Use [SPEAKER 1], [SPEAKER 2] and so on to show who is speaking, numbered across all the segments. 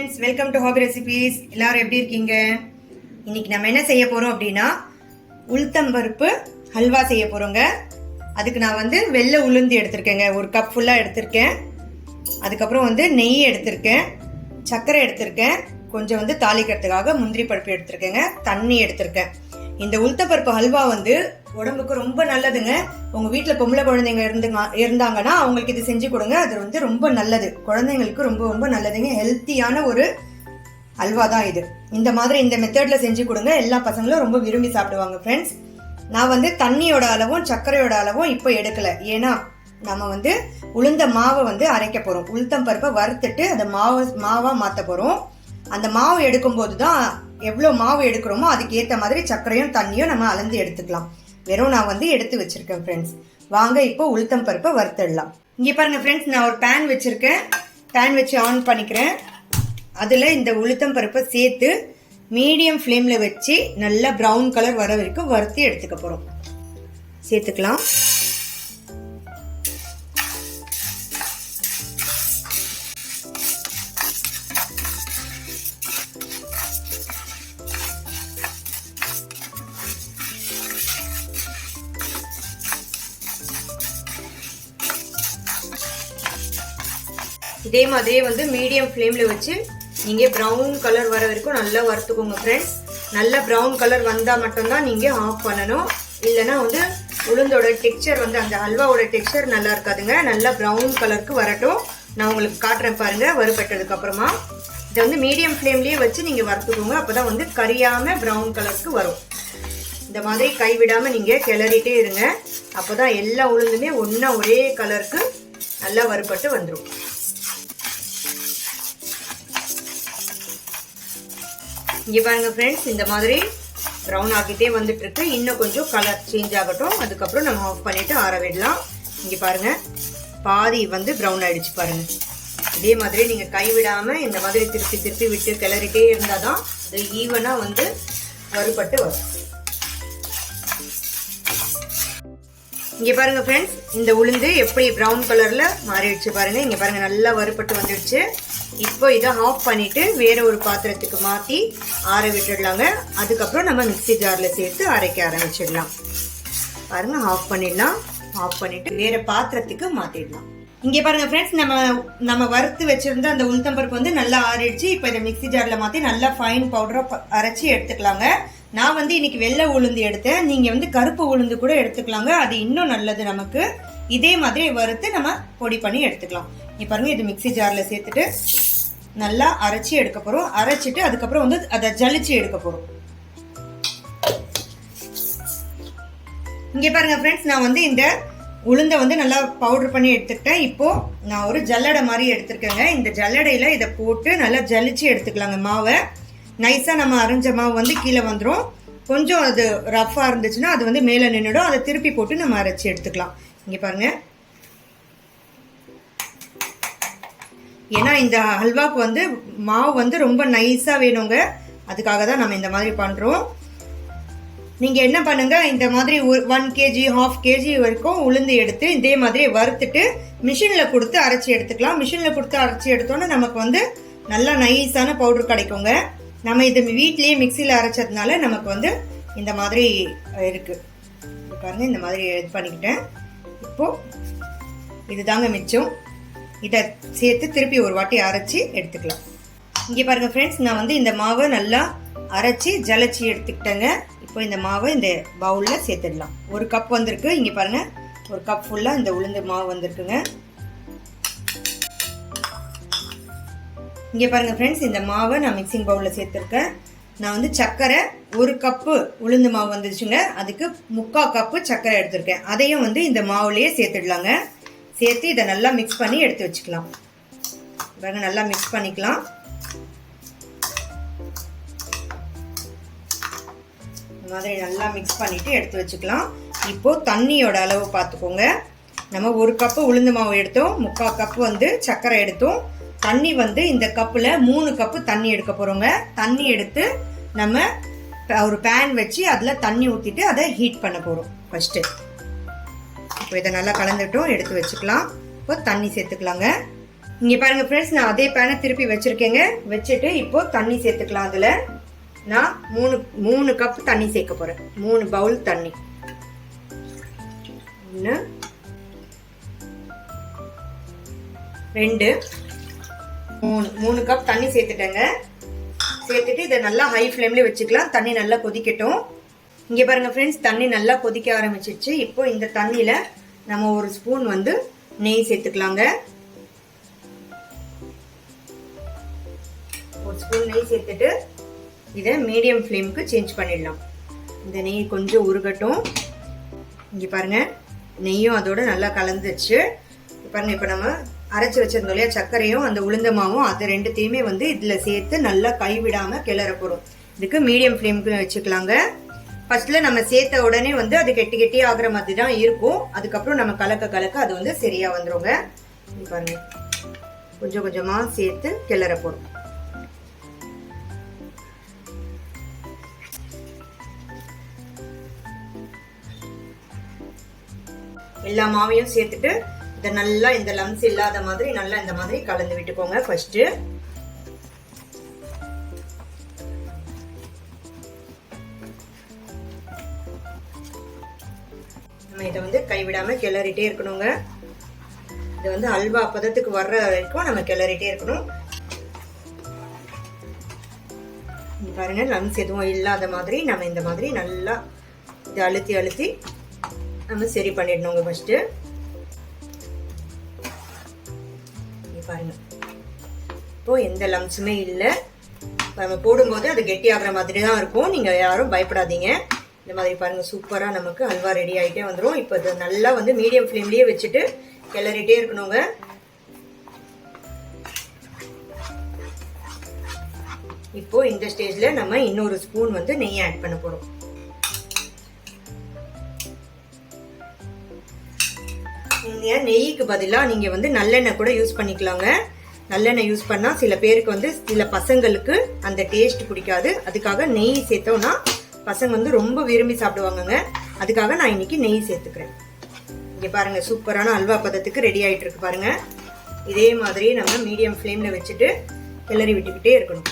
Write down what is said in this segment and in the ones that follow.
[SPEAKER 1] Friends, welcome to hobby recipes. எல்லாரும் எப்படி இருக்கீங்க? இன்னைக்கு நம்ம என்ன செய்ய போறோம் அப்படின்னா உளுத்தம்பருப்பு ஹல்வா செய்ய போறோங்க. அதுக்கு நான் வெள்ளை உளுந்து எடுத்திருக்கேங்க, ஒரு கப் ஃபுல்லா எடுத்திருக்கேன். அதுக்கப்புறம் நெய் எடுத்திருக்கேன், சர்க்கரை எடுத்திருக்கேன், கொஞ்சம் தாளிக்கிறதுக்காக முந்திரி பருப்பு எடுத்திருக்கேங்க, தண்ணி எடுத்திருக்கேன். இந்த உளுத்தம்பருப்பு ஹல்வா உடம்புக்கு ரொம்ப நல்லதுங்க. உங்க வீட்டுல பொம்பளை குழந்தைங்க இருந்தாங்கன்னா அவங்களுக்கு இது செஞ்சு கொடுங்க. அது ரொம்ப நல்லது, குழந்தைங்களுக்கு ரொம்ப ரொம்ப நல்லதுங்க. ஹெல்த்தியான ஒரு ஹல்வா தான் இது. இந்த மாதிரி இந்த மெத்தட்ல செஞ்சு கொடுங்க, எல்லா பசங்களும் ரொம்ப விரும்பி சாப்பிடுவாங்க. ஃப்ரெண்ட்ஸ், நான் தண்ணியோட அளவும் சர்க்கரையோட அளவும் இப்போ எடுக்கல. ஏன்னா நம்ம உளுந்த மாவை அரைக்க போறோம். உளுத்தம் பருப்பை வறுத்துட்டு அதை மாவா மாத்த போறோம். அந்த மாவு எடுக்கும் போதுதான் எவ்வளவு மாவு எடுக்கிறோமோ அதுக்கு ஏற்ற மாதிரி சர்க்கரையும் தண்ணியும் நம்ம அளந்து எடுத்துக்கலாம். வெறும் நான் எடுத்து வச்சிருக்கேன். ஃப்ரெண்ட்ஸ், வாங்க இப்போ உளுத்தம் பருப்பை வறுத்துடலாம். இங்க பாருங்க ஃப்ரெண்ட்ஸ், நான் ஒரு பேன் வச்சிருக்கேன். பேன் வச்சு ஆன் பண்ணிக்கிறேன். அதுல இந்த உளுத்தம் பருப்பை சேர்த்து மீடியம் ஃப்ளேம்ல வச்சு நல்லா ப்ரௌன் கலர் வர வரைக்கும் வறுத்து எடுத்துக்க போறோம். சேர்த்துக்கலாம். இதே மாதிரி மீடியம் ஃப்ளேம்ல வச்சு நீங்க ப்ரௌன் கலர் வர வரைக்கும் நல்லா வறுத்துக்கோங்க. ஃப்ரெண்ட்ஸ், நல்ல ப்ரௌன் கலர் வந்தா மட்டும்தான் நீங்க ஆஃப் பண்ணணும். இல்லைன்னா உளுந்தோட டெக்ஸ்சர் அந்த ஹல்வாவோட டெக்ஸ்சர் நல்லா இருக்காதுங்க. நல்லா ப்ரௌன் கலருக்கு வரட்டும். நான் உங்களுக்கு காட்டுறேன் பாருங்க. வறுபட்டதுக்கு அப்புறமா இதை மீடியம் ஃப்ளேம்லயே வச்சு நீங்க வறுத்துக்கோங்க. அப்பதான் கரியாம ப்ரௌன் கலருக்கு வரும். இந்த மாதிரி கைவிடாம நீங்க கிளறிட்டே இருங்க. அப்பதான் எல்லா உளுந்துமே ஒன்னா ஒரே கலருக்கு நல்லா வறுபட்டு வந்துடும். இங்க பாருங்க ஃப்ரெண்ட்ஸ், இந்த மாதிரி ப்ரௌன் ஆகிட்டே வந்துட்டு இருக்கு. இன்னும் கொஞ்சம் கலர் சேஞ்ச் ஆகட்டும். அதுக்கப்புறம் நம்ம ஆஃப் பண்ணிட்டு ஆற விடலாம். இங்க பாருங்க, பாதி ப்ரௌன் ஆயிடுச்சு பாருங்க. இதே மாதிரி நீங்க கைவிடாம இந்த மாதிரி திருப்பி திருப்பி விட்டு கிளறிட்டே இருந்தாதான் அது ஈவனா வறுபட்டு வரும். இங்க பாருங்க ஃப்ரெண்ட்ஸ், இந்த உளுந்து எப்படி ப்ரௌன் கலர்ல மாறிடுச்சு பாருங்க. இங்க பாருங்க, நல்லா வறுபட்டு வந்துடுச்சு. இப்போ இதை ஆஃப் பண்ணிட்டு வேற ஒரு பாத்திரத்துக்கு மாத்தி ஆற விட்டுடலாங்க. அதுக்கப்புறம் நம்ம மிக்ஸி ஜார்ல சேர்த்து அரைக்க ஆரம்பிச்சிடலாம். பாருங்க, ஆஃப் பண்ணிடலாம். ஆஃப் பண்ணிட்டு வேற பாத்திரத்துக்கு மாத்திடலாம். இங்க பாருங்க ஃப்ரெண்ட்ஸ், நம்ம வறுத்து வச்சிருந்த அந்த உளுத்தம்பருப்பு நல்லா ஆறிடுச்சு. இப்போ இதை மிக்ஸி ஜார்ல மாத்தி நல்லா ஃபைன் பவுடரா அரைச்சி எடுத்துக்கலாங்க. நான் இன்னைக்கு வெள்ளை உளுந்து எடுத்தேன். நீங்க கருப்பு உளுந்து கூட எடுத்துக்கலாங்க, அது இன்னும் நல்லது நமக்கு. இதே மாதிரி வறுத்து நம்ம பொடி பண்ணி எடுத்துக்கலாம். இங்க பாருங்க, இது மிக்ஸி ஜார்ல சேர்த்துட்டு நல்லா அரைச்சி எடுக்க போறோம். அரைச்சிட்டு அதுக்கப்புறம் அதை ஜலிச்சு எடுக்க போறோம். இங்க பாருங்க ஃப்ரெண்ட்ஸ், நான் இந்த உளுந்தை நல்லா பவுடர் பண்ணி எடுத்துக்கிட்டேன். இப்போ நான் ஒரு ஜல்லடை மாதிரி எடுத்திருக்கேங்க. இந்த ஜல்லடையில இதை போட்டு நல்லா ஜலிச்சு எடுத்துக்கலாங்க. மாவை நைஸா நம்ம அரைஞ்ச மாவு கீழே வந்துடும். கொஞ்சம் அது ரஃபா இருந்துச்சுன்னா அது மேல நின்றுடும். அதை திருப்பி போட்டு நம்ம அரைச்சி எடுத்துக்கலாம். இங்க பாருங்க, ஏன்னா இந்த ஹல்வாக்கு மாவு ரொம்ப நைஸா வேணுங்க. அதுக்காக தான் நம்ம இந்த மாதிரி பண்றோம். நீங்க என்ன பண்ணுங்க, இந்த மாதிரி 1 kg 1/2 kg வரைக்கும் உளுந்து எடுத்து இதே மாதிரி வறுத்துட்டு மிஷின்ல கொடுத்து அரைச்சி எடுத்துக்கலாம். மிஷின்ல கொடுத்து அரைச்சி எடுத்தோன்னா நமக்கு நல்லா நைஸான பவுடர் கிடைக்குங்க. நம்ம இது வீட்லயே மிக்சியில அரைச்சதுனால நமக்கு இந்த மாதிரி இருக்கு. பாருங்க, இந்த மாதிரி இது பண்ணிக்கிட்டேன். இப்போ இதுதாங்க மிச்சம். இதை சேர்த்து திருப்பி ஒரு வாட்டி அரைச்சி எடுத்துக்கலாம். இங்க பாருங்க ஃப்ரெண்ட்ஸ், நான் இந்த மாவை நல்லா அரைச்சி ஜலிச்சு எடுத்துக்கிட்டேங்க. இப்போ இந்த மாவை இந்த பவுல்ல சேர்த்துடலாம். 1 கப் வந்திருக்கு. இங்க பாருங்க, 1 கப் ஃபுல்லா இந்த உளுந்து மாவு வந்திருக்குங்க. இங்க பாருங்க ஃப்ரெண்ட்ஸ், இந்த மாவை நான் மிக்சிங் பவுல்ல சேர்த்திருக்கேன். நான் சர்க்கரை 1 கப்பு உளுந்து மாவு வந்துருச்சுங்க. அதுக்கு 3/4 கப்பு சர்க்கரை எடுத்திருக்கேன். அதையும் இந்த மாவுலயே சேர்த்துடலாங்க. சேர்த்து இதை நல்லா மிக்ஸ் பண்ணி எடுத்து வச்சுக்கலாம். பாருங்க, நல்லா மிக்ஸ் பண்ணிக்கலாம். இந்த மாதிரி நல்லா மிக்ஸ் பண்ணிட்டு எடுத்து வச்சுக்கலாம். இப்போ தண்ணியோட அளவு பார்த்துக்கோங்க. நம்ம 1 கப்பு உளுந்து மாவு எடுத்தோம், 3/4 கப்பு சர்க்கரை எடுத்தோம். தண்ணி இந்த கப்புல 3 கப்பு தண்ணி எடுக்க போறோங்க. தண்ணி எடுத்து நம்ம ஒரு பேன் வச்சு அதுல தண்ணி ஊத்திட்டு அதை ஹீட் பண்ண போறோம் ஃபர்ஸ்ட். இப்போ இதை நல்லா கலந்துட்டோம், எடுத்து வச்சுக்கலாம். இப்போ தண்ணி சேர்த்துக்கலாங்க. இங்கே பாருங்கள் ஃப்ரெண்ட்ஸ், நான் அதே பேனை திருப்பி வச்சுருக்கேங்க. வச்சுட்டு இப்போது தண்ணி சேர்த்துக்கலாம். அதில் நான் மூணு கப் தண்ணி சேர்க்க போகிறேன். 3 பவுல் தண்ணி. 1 2 3 கப் தண்ணி சேர்த்துட்டேங்க. சேர்த்துட்டு இதை நல்லா ஹை ஃப்ளேம்லேயே வச்சுக்கலாம். தண்ணி நல்லா கொதிக்கட்டும். இங்கே பாருங்கள் ஃப்ரெண்ட்ஸ், தண்ணி நல்லா கொதிக்க ஆரம்பிச்சிருச்சு. இப்போ இந்த தண்ணியில் நம்ம 1 ஸ்பூன் வந்து நெய் சேர்த்துக்கலாங்க. 1 ஸ்பூன் நெய் சேர்த்துட்டு இதை மீடியம் ஃப்ளேமுக்கு சேஞ்ச் பண்ணிடலாம். இந்த நெய் கொஞ்சம் உருகட்டும். இங்கே பாருங்கள், நெய்யும் அதோட நல்லா கலந்துச்சு. பாருங்கள், இப்போ நம்ம அரைச்சி வச்சிருந்தோம் இல்லையா சர்க்கரையும் அந்த உளுந்த மாவும், அது ரெண்டுத்தையுமே வந்து இதில் சேர்த்து நல்லா கைவிடாமல் கிளற போகிறோம். இதுக்கு மீடியம் ஃப்ளேமுக்கு வச்சுக்கலாங்க. ஃபர்ஸ்ட்டில் நம்ம சேர்த்த உடனே வந்து அது கெட்டி கெட்டி ஆகிற மாதிரி தான் இருக்கும். அதுக்கப்புறம் நம்ம கலக்க அது வந்து சரியாக வந்துடுங்க. பாருங்கள், கொஞ்சம் கொஞ்சமாக சேர்த்து கிளற போகிறோம். எல்லா மாவையும் சேர்த்துட்டு இதை நல்லா இந்த லம்ஸ் இல்லாத மாதிரி நல்லா இந்த மாதிரி கலந்து விட்டுக்கோங்க. ஃபர்ஸ்ட் நம்ம இதை வந்து கைவிடாம கிளறிட்டே இருக்கணுங்க. இது வந்து அல்வா பதத்துக்கு வர்ற வரைக்கும் நம்ம கிளறிட்டே இருக்கணும். பாருங்க, லம்ஸ் எதுவும் இல்லாத மாதிரி நம்ம இந்த மாதிரி நல்லா இதை அழுத்தி அழுத்தி நம்ம சரி பண்ணிடணுங்க. ஃபர்ஸ்ட் பாருங்க, இப்போ எந்த லம்ஸுமே இல்லை. நம்ம போடும்போது அது கெட்டி ஆகிற மாதிரி தான் இருக்கும். நீங்க யாரும் பயப்படாதீங்க. இந்த மாதிரி பாருங்க, சூப்பரா நமக்கு அல்வா ரெடி ஆகிட்டே வந்துடும். இப்போ இது நல்லா வந்து மீடியம் ஃப்ளேம்லயே வச்சுட்டு கிளறிட்டே இருக்கணுங்க. இப்போ இந்த ஸ்டேஜ்ல நம்ம இன்னொரு ஸ்பூன் வந்து நெய் ஆட் பண்ண போறோம். நெய்க்கு பதிலாக நீங்க வந்து நல்லெண்ணெய் கூட யூஸ் பண்ணிக்கலாங்க. நல்லெண்ணெய் யூஸ் பண்ணா சில பேருக்கு வந்து சில பசங்களுக்கு அந்த டேஸ்ட் பிடிக்காது. அதுக்காக நெய் சேர்த்தோம்னா பசங்க வந்து ரொம்ப விரும்பி சாப்பிடுவாங்கங்க. அதுக்காக நான் இன்னைக்கு நெய் சேர்த்துக்கிறேன். இங்க பாருங்க, சூப்பரான அல்வா பதத்துக்கு ரெடி ஆயிட்டு இருக்கு பாருங்க. இதே மாதிரி நம்ம மீடியம் ஃப்ளேம்ல வச்சுட்டு கிளறி விட்டுக்கிட்டே இருக்கணும்.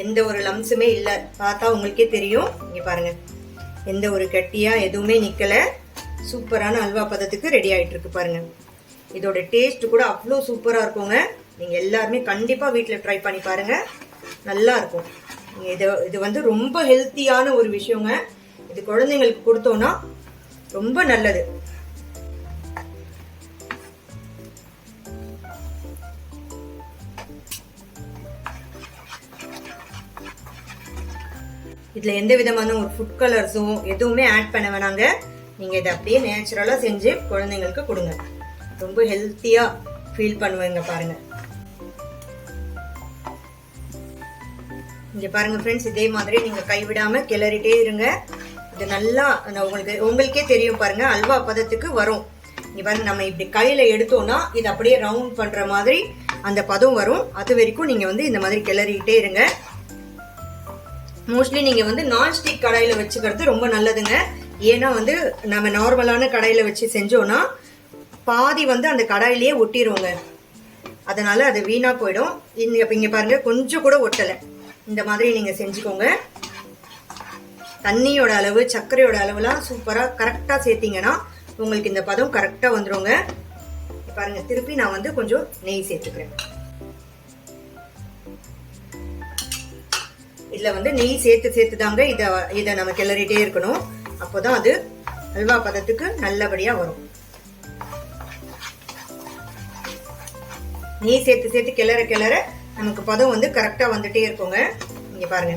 [SPEAKER 1] எந்த ஒரு லம்ஸுமே இல்லை, பார்த்தா உங்களுக்கே தெரியும். இங்க பாருங்க, எந்த ஒரு கட்டியா எதுவுமே நிக்கல. சூப்பரான அல்வா பதத்துக்கு ரெடி ஆயிட்டு இருக்கு பாருங்க. இதோட டேஸ்ட் கூட அவ்வளோ சூப்பரா இருக்குங்க. நீங்க எல்லாருமே கண்டிப்பா வீட்டில் ட்ரை பண்ணி பாருங்க, நல்லா இருக்கும். இது வந்து ரொம்ப ஹெல்த்தியான ஒரு விஷயங்க. இது குழந்தைங்களுக்கு கொடுத்தோம்னா ரொம்ப நல்லது. இதுல எந்த விதமான ஒரு ஃபுட் கலர்ஸும் எதுவுமே ஆட் பண்ண வேணாங்க. நீங்க இதை அப்படியே நேச்சுரலா செஞ்சு குழந்தைங்களுக்கு கொடுங்க. ரொம்ப ஹெல்த்தியா ஃபீல் பண்ணுவாங்க பாருங்க. இங்க பாருங்க ஃப்ரெண்ட்ஸ், இதே மாதிரி நீங்க கைவிடாம கிளறிட்டே இருங்க. இது நல்லா உங்களுக்கே தெரியும் பாருங்க, அல்வா பதத்துக்கு வரும். இங்க பாருங்க, நம்ம இப்படி கையில எடுத்தோம்னா இது அப்படியே ரவுண்ட் பண்ற மாதிரி அந்த பதம் வரும். அது வரைக்கும் நீங்க வந்து இந்த மாதிரி கிளறிட்டே இருங்க. மோஸ்ட்லி நீங்க வந்து நான்ஸ்டிக் கடாயில வச்சுக்கிறது ரொம்ப நல்லதுங்க. ஏன்னா வந்து நம்ம நார்மலான கடாயில வச்சு செஞ்சோம்னா பாதி வந்து அந்த கடாயிலேயே ஒட்டிடுவோங்க. அதனால அது வீணா போயிடும். இங்க பாருங்க, கொஞ்சம் கூட ஒட்டலை. இந்த மாதிரி நீங்க செஞ்சுக்கோங்க. தண்ணியோட அளவு, சர்க்கரையோட அளவுலாம் சூப்பரா கரெக்டா சேர்த்தீங்கன்னா உங்களுக்கு இந்த பதம் கரெக்டா வந்துருங்க. பாருங்க, திருப்பி நான் வந்து கொஞ்சம் நெய் சேர்த்துக்கிறேன். இதுல வந்து நெய் சேர்த்து தாங்க இதை நம்ம கிளறிட்டே இருக்கணும். அப்போதான் அது அல்வா பதத்துக்கு நல்லபடியா வரும். நெய் சேர்த்து கிளற நமக்கு பதம் வந்து கரெக்டா வந்துட்டே இருக்குங்க. இங்க பாருங்க,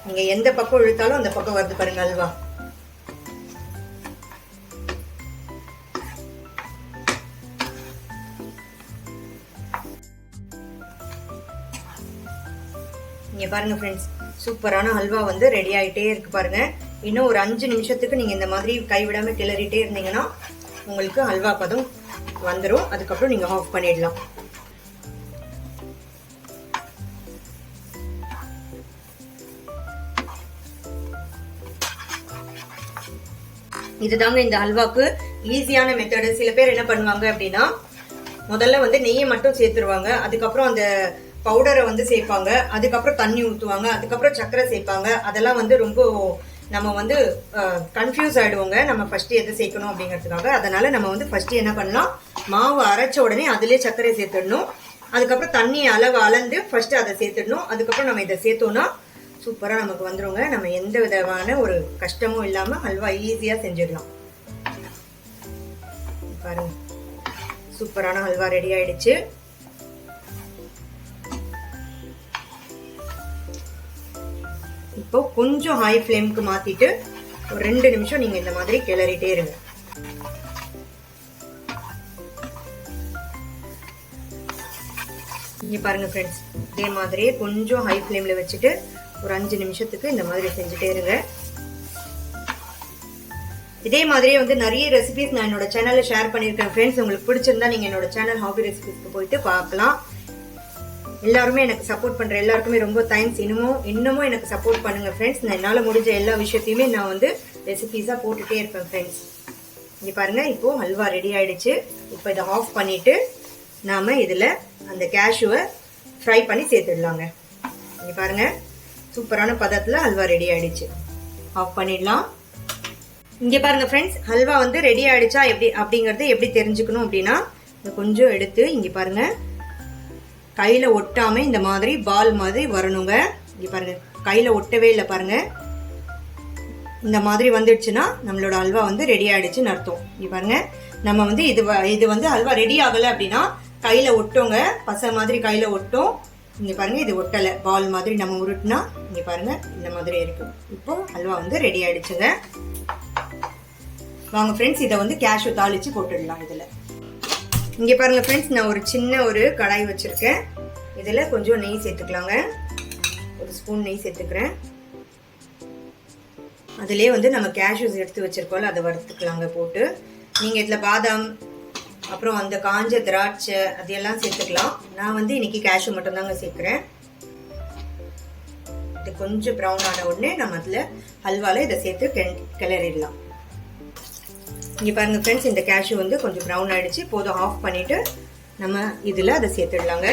[SPEAKER 1] நீங்க எந்த பக்கம் இழுத்தாலும் அந்த பக்கம் வருது பாருங்க அல்வா. இங்க பாருங்க ஃப்ரெண்ட்ஸ், சூப்பரான ஹல்வா வந்து ரெடி ஆயிட்டே இருக்கு பாருங்க. இன்னும் ஒரு 5 நிமிஷத்துக்கு நீங்க இந்த மாதிரி கைவிடாம கிளறிட்டே இருந்தீங்கன்னா உங்களுக்கு ஹல்வா பதம் வந்துடும். அதுக்கப்புறம் நீங்க ஆஃப் பண்ணிடலாம். இதுதாங்க இந்த ஹல்வாக்கு ஈஸியான மெத்தடு. சில பேர் என்ன பண்ணுவாங்க அப்படின்னா முதல்ல வந்து நெய்யை மட்டும் சேர்த்துருவாங்க, அதுக்கப்புறம் அந்த பவுடரை வந்து சேர்ப்பாங்க, அதுக்கப்புறம் தண்ணி ஊற்றுவாங்க, அதுக்கப்புறம் சர்க்கரை சேர்ப்பாங்க. அதெல்லாம் வந்து ரொம்ப நம்ம வந்து கன்ஃபியூஸ் ஆயிடுவோங்க நம்ம ஃபர்ஸ்ட் எதை சேர்க்கணும் அப்படிங்கிறதுக்காக. அதனால நம்ம வந்து ஃபர்ஸ்ட் என்ன பண்ணலாம், மாவு அரைச்ச உடனே அதுலேயே சர்க்கரை சேர்த்துடணும், அதுக்கப்புறம் தண்ணி அளவு அளந்து ஃபர்ஸ்ட் அதை சேர்த்துடணும், அதுக்கப்புறம் நம்ம இதை சேர்த்தோம்னா சூப்பராக நமக்கு வந்துருங்க. நம்ம எந்த விதமான ஒரு கஷ்டமும் இல்லாமல் ஹல்வா ஈஸியாக செஞ்சிடலாம். பாருங்க, சூப்பரான ஹல்வா ரெடி ஆயிடுச்சு. இப்போ கொஞ்சம் ஹை ஃப்ளேமுக்கு மாத்திட்டு ஒரு 2 நிமிஷம் நீங்க இந்த மாதிரி கிளறிட்டே இருங்க. இங்க பாருங்க ஃப்ரெண்ட்ஸ், இதே மாதிரியே கொஞ்சம் ஹை ஃப்ளேம்ல வச்சுட்டு ஒரு 5 நிமிஷத்துக்கு இந்த மாதிரி செஞ்சுட்டே இருங்க. இதே மாதிரியே வந்து நிறைய ரெசிபிஸ் நான் என்னோட சேனல்ல ஷேர் பண்ணிருக்கேன் ஃப்ரெண்ட்ஸ். உங்களுக்கு பிடிச்சிருந்தா நீங்க என்னோட சேனல் ஹாபி ரெசிபிஸ்க்கு போயிட்டு பார்க்கலாம். எல்லாருமே எனக்கு சப்போர்ட் பண்ற எல்லாருக்குமே ரொம்ப தேங்க்ஸ். இன்னமும் எனக்கு சப்போர்ட் பண்ணுங்க ஃப்ரெண்ட்ஸ். நான் என்னால முடிஞ்ச எல்லா விஷயத்தையுமே நான் வந்து ரெசிபிஸா போட்டுட்டே இருப்பேன் ஃப்ரெண்ட்ஸ். இங்க பாருங்க, இப்போ ஹல்வா ரெடி ஆயிடுச்சு. இப்போ இதை ஆஃப் பண்ணிட்டு நாம இதுல அந்த கேஷ்யூவை ஃப்ரை பண்ணி சேர்த்துடலாங்க. இங்க பாருங்க, சூப்பரான பதத்துல ஹல்வா ரெடி ஆயிடுச்சு. ஆஃப் பண்ணிடலாம். இங்க பாருங்க ஃப்ரெண்ட்ஸ், ஹல்வா வந்து ரெடி ஆயிடுச்சா எப்படி அப்படிங்கறது எப்படி தெரிஞ்சுக்கணும் அப்படின்னா, கொஞ்சம் எடுத்து இங்க பாருங்க, கையில ஒட்டாம இந்த மாதிரி பால் மாதிரி வரணுங்க. இங்க பாருங்க, கையில ஒட்டவே இல்லை பாருங்க. இந்த மாதிரி வந்துடுச்சுன்னா நம்மளோட ஹல்வா வந்து ரெடி ஆயிடுச்சுன்னு அர்த்தம். இங்க பாருங்க, நம்ம வந்து இது வந்து ஹல்வா ரெடி ஆகல அப்படின்னா கையில ஒட்டோங்க, பசை மாதிரி கையில ஒட்டும். இங்க பாருங்க, இது ஒட்டலை, பால் மாதிரி நம்ம உருட்டுனா இங்க பாருங்க இந்த மாதிரி இருக்கு. இப்போ ஹல்வா வந்து ரெடி ஆயிடுச்சுங்க. வாங்க ஃப்ரெண்ட்ஸ், இதை வந்து கேஷ்யூ தாளிச்சு போட்டுடலாம் இதுல. இங்க பாருங்க ஃப்ரெண்ட்ஸ், நான் ஒரு சின்ன ஒரு கடாய் வச்சிருக்கேன். இதுல கொஞ்சம் நெய் சேர்த்துக்கலாங்க. ஒரு ஸ்பூன் நெய் சேர்த்துக்கிறேன். அதுலயே வந்து நம்ம கேஷ்யூஸ் எடுத்து வச்சிருக்கோம்ல, அதை வறுத்துக்கலாங்க போட்டு. நீங்க இதுல பாதாம், அப்புறம் அந்த காஞ்ச திராட்சை அதையெல்லாம் சேர்த்துக்கலாம். நான் வந்து இன்னைக்கு கேஷ்யூ மட்டும் தாங்க சேர்க்கிறேன். இது கொஞ்சம் ப்ரௌன் ஆன உடனே நம்ம அதுல ஹல்வால இதை சேர்த்து கிளறிடலாம். இங்க பாருங்க ஃப்ரெண்ட்ஸ், இந்த கேஷ்யூ வந்து கொஞ்சம் ப்ரௌன் ஆயிடுச்சு. போதும், ஆஃப் பண்ணிட்டு நம்ம இதுல அதை சேர்த்துடலாங்க.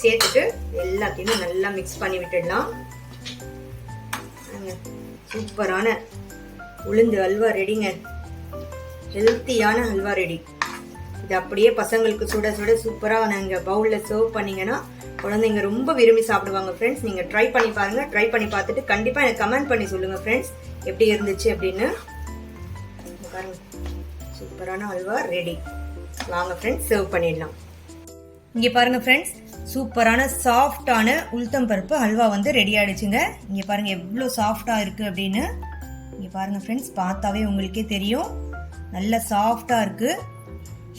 [SPEAKER 1] சேர்த்துட்டு எல்லாத்தையுமே நல்லா மிக்ஸ் பண்ணி விட்டுடலாம். சூப்பரான உளுந்து ஹல்வா ரெடிங்க. ஹெல்த்தியான ஹல்வா ரெடி. இது அப்படியே பசங்களுக்கு சுட சுட சூப்பரா நீங்க பவுல்ல சர்வ் பண்ணீங்கன்னா குழந்தைங்க ரொம்ப விரும்பி சாப்பிடுவாங்க ஃப்ரெண்ட்ஸ். நீங்க ட்ரை பண்ணி பாருங்க. ட்ரை பண்ணி பார்த்துட்டு கண்டிப்பா எனக்கு கமெண்ட் பண்ணி சொல்லுங்க ஃப்ரெண்ட்ஸ், எப்படி இருந்துச்சு அப்படின்னு. பாருங்க, சூப்பரான ஹல்வா ரெடி. வாங்க ஃப்ரெண்ட்ஸ், சர்வ் பண்ணிடலாம். இங்க பாருங்க ஃப்ரெண்ட்ஸ், சூப்பரான சாஃப்டான உளுத்தம் பருப்பு ஹல்வா வந்து ரெடி ஆயிடுச்சுங்க. இங்க பாருங்க எவ்வளோ சாஃப்டா இருக்கு அப்படின்னு. இங்க பாருங்க ஃப்ரெண்ட்ஸ், பார்த்தாவே உங்களுக்கே தெரியும், நல்ல சாஃப்டா இருக்கு.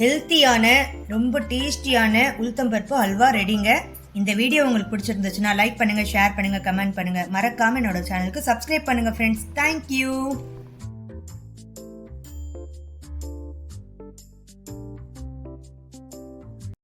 [SPEAKER 1] ஹெல்த்தியான ரொம்ப டேஸ்டியான உளுத்தம் பருப்பு ஹல்வா ரெடிங்க. இந்த வீடியோ உங்களுக்கு பிடிச்சிருந்துச்சுன்னா லைக் பண்ணுங்க, ஷேர் பண்ணுங்க, கமெண்ட் பண்ணுங்க. மறக்காம என்னோட சேனலுக்கு சப்ஸ்கிரைப் பண்ணுங்க ஃப்ரெண்ட்ஸ். தேங்க்யூ.